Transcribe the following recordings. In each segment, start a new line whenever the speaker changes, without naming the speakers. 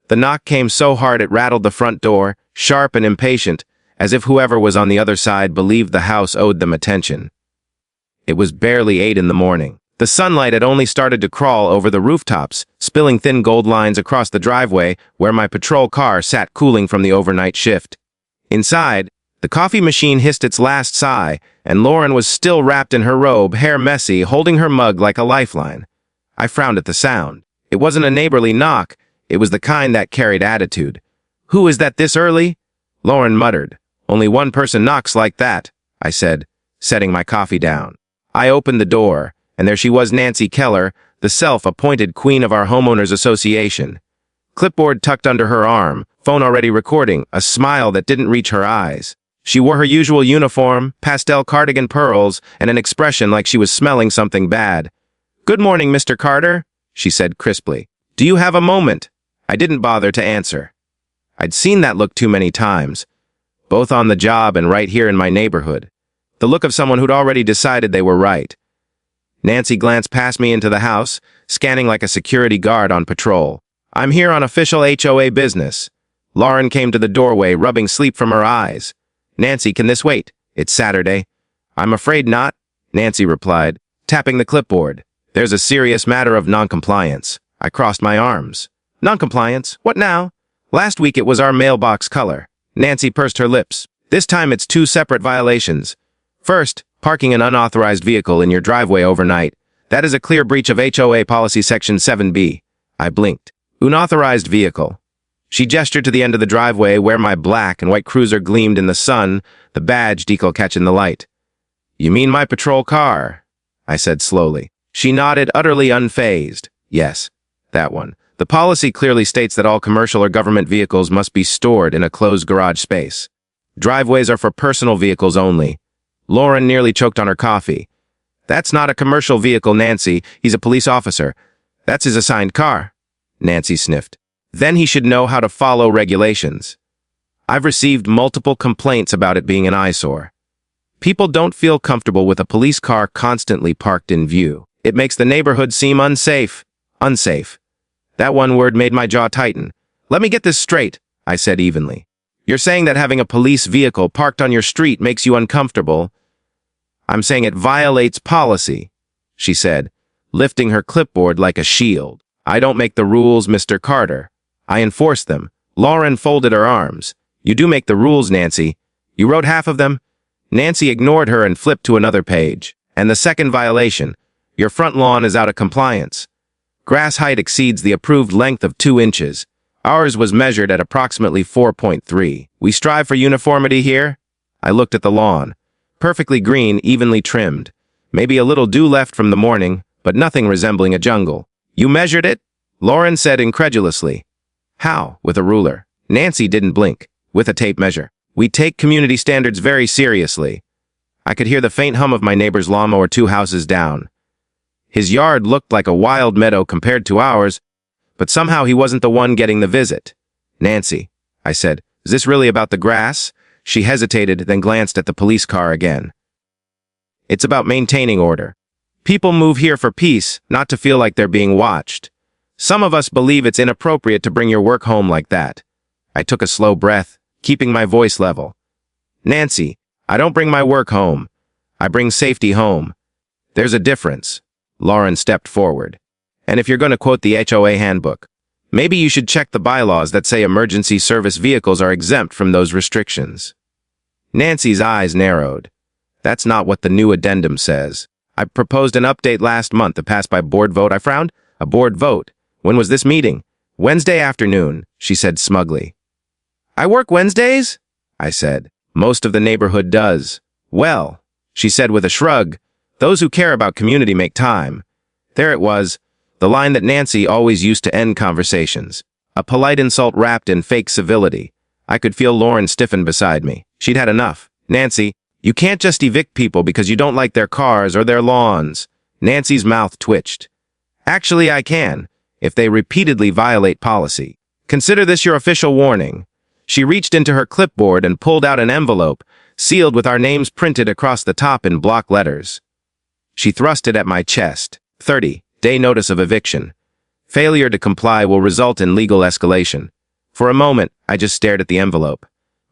The knock came so hard it rattled the front door, sharp and impatient, as if whoever was on the other side believed the house owed them attention. It was barely 8 in the morning. The sunlight had only started to crawl over the rooftops, spilling thin gold lines across the driveway where my patrol car sat cooling from the overnight shift. Inside, the coffee machine hissed its last sigh, and Lauren was still wrapped in her robe, hair messy, holding her mug like a lifeline. I frowned at the sound. It wasn't a neighborly knock. It was the kind that carried attitude. "Who is that this early?" Lauren muttered. "Only one person knocks like that," I said, setting my coffee down. I opened the door, and there she was, Nancy Keller, the self-appointed queen of our homeowners association. Clipboard tucked under her arm, phone already recording, a smile that didn't reach her eyes. She wore her usual uniform, pastel cardigan pearls, and an expression like she was smelling something bad. "Good morning, Mr. Carter," she said crisply. "Do you have a moment?" I didn't bother to answer. I'd seen that look too many times, both on the job and right here in my neighborhood. The look of someone who'd already decided they were right. Nancy glanced past me into the house, scanning like a security guard on patrol. "I'm here on official HOA business." Lauren came to the doorway, rubbing sleep from her eyes. "Nancy, can this wait? It's Saturday." "I'm afraid not," Nancy replied, tapping the clipboard. "There's a serious matter of noncompliance." I crossed my arms. "Noncompliance? What now?" "Last week it was our mailbox color." Nancy pursed her lips. "This time it's 2 separate violations. First, parking an unauthorized vehicle in your driveway overnight. That is a clear breach of HOA Policy Section 7B. I blinked. "Unauthorized vehicle." She gestured to the end of the driveway where my black and white cruiser gleamed in the sun, the badge decal catching the light. "You mean my patrol car?" I said slowly. She nodded, utterly unfazed. "Yes, that one. The policy clearly states that all commercial or government vehicles must be stored in a closed garage space. Driveways are for personal vehicles only." Lauren nearly choked on her coffee. "That's not a commercial vehicle, Nancy. He's a police officer. That's his assigned car." Nancy sniffed. "Then he should know how to follow regulations. I've received multiple complaints about it being an eyesore. People don't feel comfortable with a police car constantly parked in view. It makes the neighborhood seem unsafe. Unsafe." That one word made my jaw tighten. "Let me get this straight," I said evenly. "You're saying that having a police vehicle parked on your street makes you uncomfortable?" "I'm saying it violates policy," she said, lifting her clipboard like a shield. "I don't make the rules, Mr. Carter. I enforce them." Lauren folded her arms. "You do make the rules, Nancy. You wrote half of them?" Nancy ignored her and flipped to another page. "And the second violation. Your front lawn is out of compliance. Grass height exceeds the approved length of 2 inches. Ours was measured at approximately 4.3. We strive for uniformity here." I looked at the lawn. Perfectly green, evenly trimmed. Maybe a little dew left from the morning, but nothing resembling a jungle. "You measured it?" Lauren said incredulously. "How?" "With a ruler." Nancy didn't blink. "With a tape measure. We take community standards very seriously." I could hear the faint hum of my neighbor's lawnmower 2 houses down. His yard looked like a wild meadow compared to ours, but somehow he wasn't the one getting the visit. "Nancy," I said, "is this really about the grass?" She hesitated, then glanced at the police car again. "It's about maintaining order. People move here for peace, not to feel like they're being watched. Some of us believe it's inappropriate to bring your work home like that." I took a slow breath, keeping my voice level. "Nancy, I don't bring my work home. I bring safety home. There's a difference." Lauren stepped forward. "And if you're going to quote the HOA handbook, maybe you should check the bylaws that say emergency service vehicles are exempt from those restrictions." Nancy's eyes narrowed. "That's not what the new addendum says. I proposed an update last month to pass by board vote." I frowned. "A board vote? When was this meeting?" "Wednesday afternoon," she said smugly. "I work Wednesdays?" I said. "Most of the neighborhood does." "Well," she said with a shrug, "those who care about community make time." There it was, the line that Nancy always used to end conversations. A polite insult wrapped in fake civility. I could feel Lauren stiffen beside me. She'd had enough. "Nancy, you can't just evict people because you don't like their cars or their lawns." Nancy's mouth twitched. "Actually, I can, if they repeatedly violate policy. Consider this your official warning." She reached into her clipboard and pulled out an envelope, sealed with our names printed across the top in block letters. She thrust it at my chest. 30, day notice of eviction. Failure to comply will result in legal escalation. For a moment, I just stared at the envelope.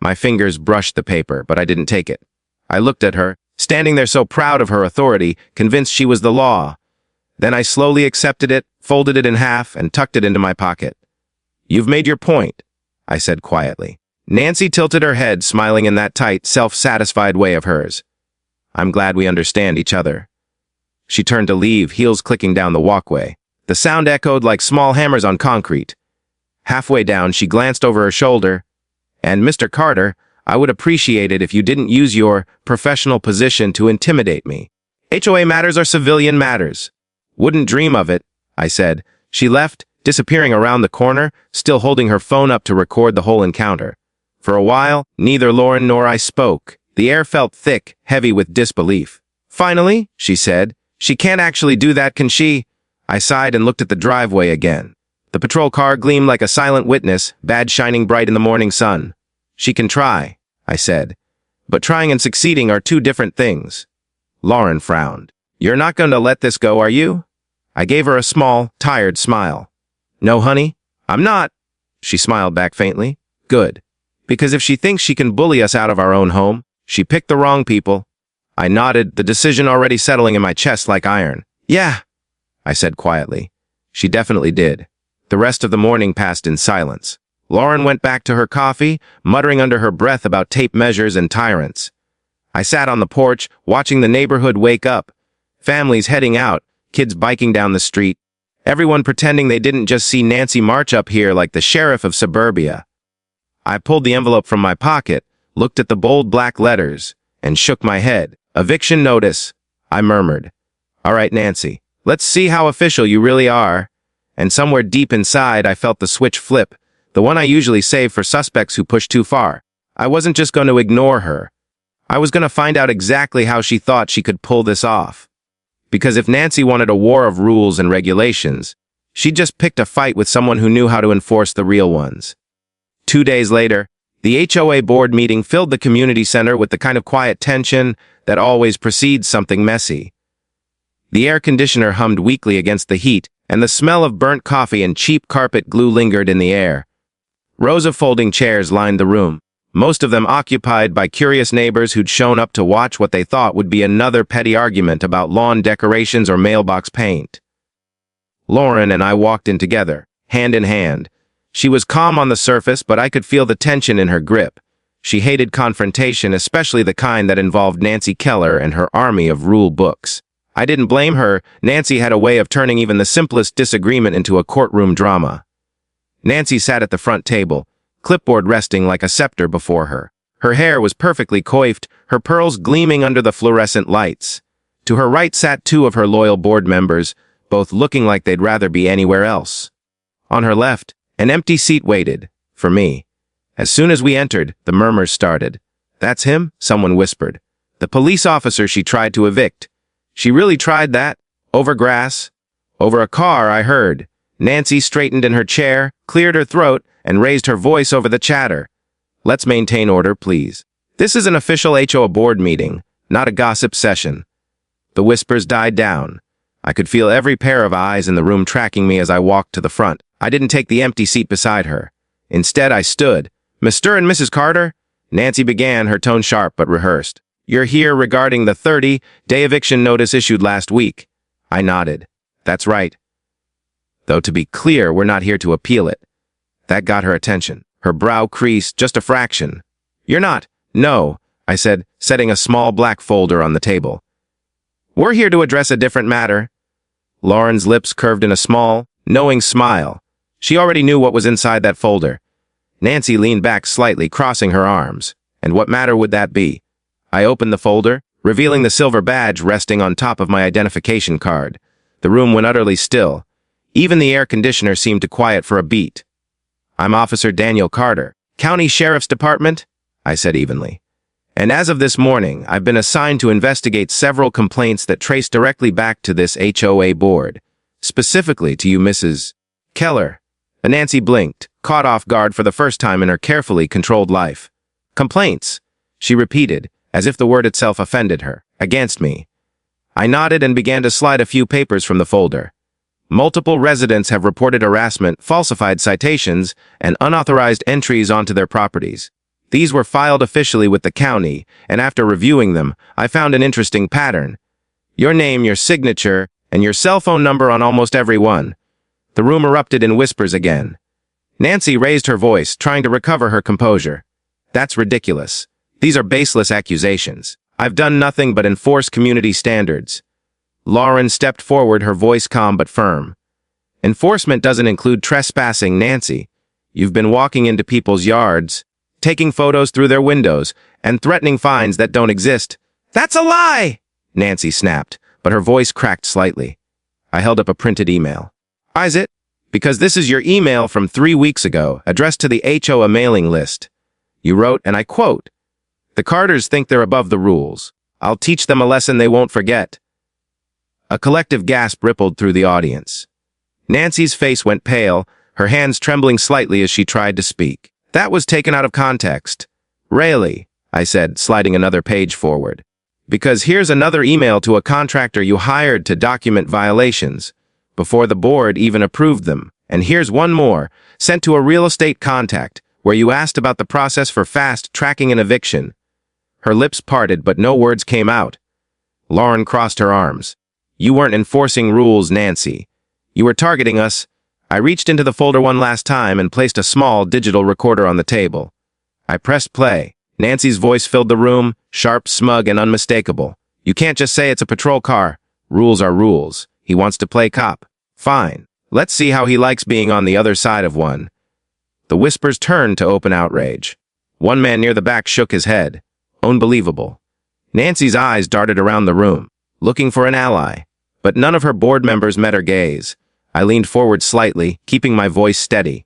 My fingers brushed the paper, but I didn't take it. I looked at her, standing there so proud of her authority, convinced she was the law. Then I slowly accepted it, folded it in half, and tucked it into my pocket. "You've made your point," I said quietly. Nancy tilted her head, smiling in that tight, self-satisfied way of hers. "I'm glad we understand each other." She turned to leave, heels clicking down the walkway. The sound echoed like small hammers on concrete. Halfway down, she glanced over her shoulder. "And Mr. Carter, I would appreciate it if you didn't use your professional position to intimidate me. HOA matters are civilian matters." "Wouldn't dream of it," I said. She left, disappearing around the corner, still holding her phone up to record the whole encounter. For a while, neither Lauren nor I spoke. The air felt thick, heavy with disbelief. "Finally," she said. "She can't actually do that, can she?" I sighed and looked at the driveway again. The patrol car gleamed like a silent witness, badge shining bright in the morning sun. "She can try," I said. "But trying and succeeding are two different things." Lauren frowned. "You're not going to let this go, are you?" I gave her a small, tired smile. "No, honey, I'm not." She smiled back faintly. "Good. Because if she thinks she can bully us out of our own home, she picked the wrong people." I nodded, the decision already settling in my chest like iron. "Yeah," I said quietly. She definitely did. The rest of the morning passed in silence. Lauren went back to her coffee, muttering under her breath about tape measures and tyrants. I sat on the porch, watching the neighborhood wake up. Families heading out, kids biking down the street. Everyone pretending they didn't just see Nancy march up here like the sheriff of suburbia. I pulled the envelope from my pocket, looked at the bold black letters, and shook my head. "Eviction notice," I murmured. "All right, Nancy, let's see how official you really are." And somewhere deep inside, I felt the switch flip, the one I usually save for suspects who push too far. I wasn't just going to ignore her. I was going to find out exactly how she thought she could pull this off. Because if Nancy wanted a war of rules and regulations, she'd just picked a fight with someone who knew how to enforce the real ones. 2 days later, the HOA board meeting filled the community center with the kind of quiet tension that always precedes something messy. The air conditioner hummed weakly against the heat, and the smell of burnt coffee and cheap carpet glue lingered in the air. Rows of folding chairs lined the room, most of them occupied by curious neighbors who'd shown up to watch what they thought would be another petty argument about lawn decorations or mailbox paint. Lauren and I walked in together, hand in hand. She was calm on the surface, but I could feel the tension in her grip. She hated confrontation, especially the kind that involved Nancy Keller and her army of rule books. I didn't blame her. Nancy had a way of turning even the simplest disagreement into a courtroom drama. Nancy sat at the front table, clipboard resting like a scepter before her. Her hair was perfectly coiffed, her pearls gleaming under the fluorescent lights. To her right sat two of her loyal board members, both looking like they'd rather be anywhere else. On her left, an empty seat waited, for me. As soon as we entered, the murmurs started. "That's him?" someone whispered. "The police officer she tried to evict." "She really tried that? Over grass?" "Over a car," I heard. Nancy straightened in her chair, cleared her throat, and raised her voice over the chatter. "Let's maintain order, please. This is an official HOA board meeting, not a gossip session." The whispers died down. I could feel every pair of eyes in the room tracking me as I walked to the front. I didn't take the empty seat beside her. Instead, I stood. "Mr. and Mrs. Carter?" Nancy began, her tone sharp but rehearsed. "You're here regarding the 30-day eviction notice issued last week." I nodded. "That's right. Though to be clear, we're not here to appeal it." That got her attention. Her brow creased just a fraction. "You're not?" "No," I said, setting a small black folder on the table. "We're here to address a different matter." Lauren's lips curved in a small, knowing smile. She already knew what was inside that folder. Nancy leaned back slightly, crossing her arms. "And what matter would that be?" I opened the folder, revealing the silver badge resting on top of my identification card. The room went utterly still. Even the air conditioner seemed to quiet for a beat. "I'm Officer Daniel Carter, County Sheriff's Department," I said evenly. "And as of this morning, I've been assigned to investigate several complaints that trace directly back to this HOA board, specifically to you, Mrs. Keller." Nancy blinked, caught off guard for the first time in her carefully controlled life. "Complaints," she repeated, as if the word itself offended her. "Against me." I nodded and began to slide a few papers from the folder. Multiple residents have reported harassment, falsified citations, and unauthorized entries onto their properties. These were filed officially with the county, and after reviewing them, I found an interesting pattern. Your name, your signature, and your cell phone number on almost every one. The room erupted in whispers again. Nancy raised her voice, trying to recover her composure. That's ridiculous. These are baseless accusations. I've done nothing but enforce community standards. Lauren stepped forward, her voice calm but firm. Enforcement doesn't include trespassing, Nancy. You've been walking into people's yards, taking photos through their windows, and threatening fines that don't exist. That's a lie! Nancy snapped, but her voice cracked slightly. I held up a printed email. Is it? Because this is your email from 3 weeks ago, addressed to the HOA mailing list. You wrote, and I quote, "The Carters think they're above the rules. I'll teach them a lesson they won't forget." A collective gasp rippled through the audience. Nancy's face went pale, her hands trembling slightly as she tried to speak. That was taken out of context. Really, I said, sliding another page forward. Because here's another email to a contractor you hired to document violations, before the board even approved them. And here's one more, sent to a real estate contact, where you asked about the process for fast-tracking an eviction. Her lips parted, but no words came out. Lauren crossed her arms. You weren't enforcing rules, Nancy. You were targeting us. I reached into the folder one last time and placed a small digital recorder on the table. I pressed play. Nancy's voice filled the room, sharp, smug, and unmistakable. You can't just say it's a patrol car. Rules are rules. He wants to play cop. Fine. Let's see how he likes being on the other side of one. The whispers turned to open outrage. One man near the back shook his head. Unbelievable. Nancy's eyes darted around the room, looking for an ally. But none of her board members met her gaze. I leaned forward slightly, keeping my voice steady.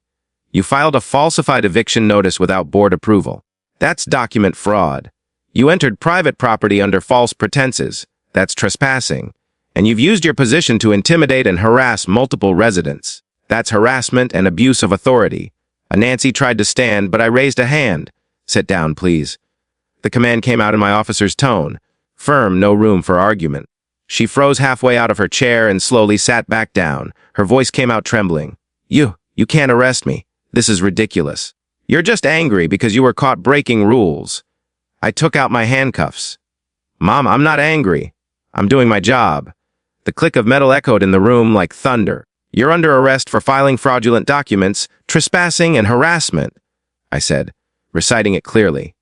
You filed a falsified eviction notice without board approval. That's document fraud. You entered private property under false pretenses. That's trespassing. And you've used your position to intimidate and harass multiple residents. That's harassment and abuse of authority. Nancy tried to stand, but I raised a hand. Sit down, please. The command came out in my officer's tone. Firm, no room for argument. She froze halfway out of her chair and slowly sat back down. Her voice came out trembling. You can't arrest me. This is ridiculous. You're just angry because you were caught breaking rules. I took out my handcuffs. Mom, I'm not angry. I'm doing my job. The click of metal echoed in the room like thunder. You're under arrest for filing fraudulent documents, trespassing, and harassment, I said, reciting it clearly.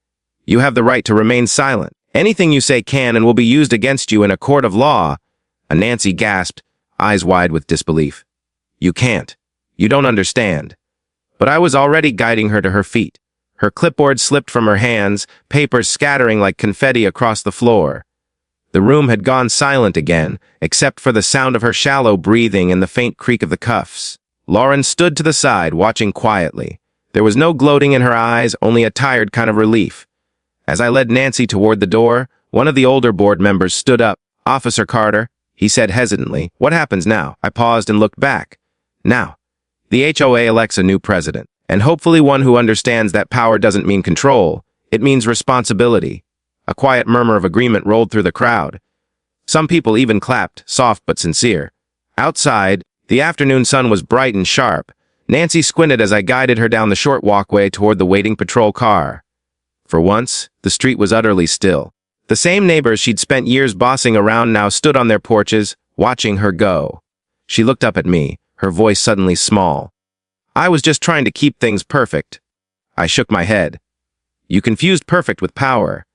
You have the right to remain silent. Anything you say can and will be used against you in a court of law. Nancy gasped, eyes wide with disbelief. You can't. You don't understand. But I was already guiding her to her feet. Her clipboard slipped from her hands, papers scattering like confetti across the floor. The room had gone silent again, except for the sound of her shallow breathing and the faint creak of the cuffs. Lauren stood to the side, watching quietly. There was no gloating in her eyes, only a tired kind of relief. As I led Nancy toward the door, one of the older board members stood up. Officer Carter, he said hesitantly, what happens now? I paused and looked back. Now, the HOA elects a new president, and hopefully one who understands that power doesn't mean control, it means responsibility. A quiet murmur of agreement rolled through the crowd. Some people even clapped, soft but sincere. Outside, the afternoon sun was bright and sharp. Nancy squinted as I guided her down the short walkway toward the waiting patrol car. For once, the street was utterly still. The same neighbors she'd spent years bossing around now stood on their porches, watching her go. She looked up at me, her voice suddenly small. I was just trying to keep things perfect. I shook my head. You confused perfect with power.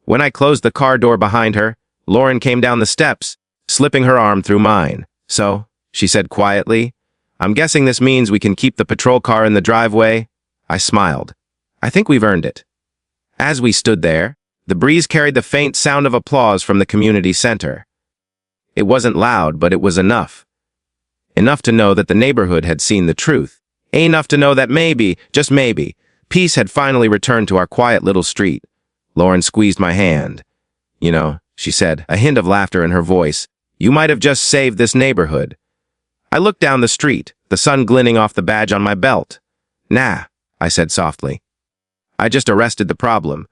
When I closed the car door behind her, Lauren came down the steps, slipping her arm through mine. So, she said quietly, I'm guessing this means we can keep the patrol car in the driveway? I smiled. I think we've earned it. As we stood there, the breeze carried the faint sound of applause from the community center. It wasn't loud, but it was enough. Enough to know that the neighborhood had seen the truth. Enough to know that maybe, just maybe, peace had finally returned to our quiet little street. Lauren squeezed my hand. You know, she said, a hint of laughter in her voice, you might have just saved this neighborhood. I looked down the street, the sun glinting off the badge on my belt. Nah, I said softly. I just arrested the problem.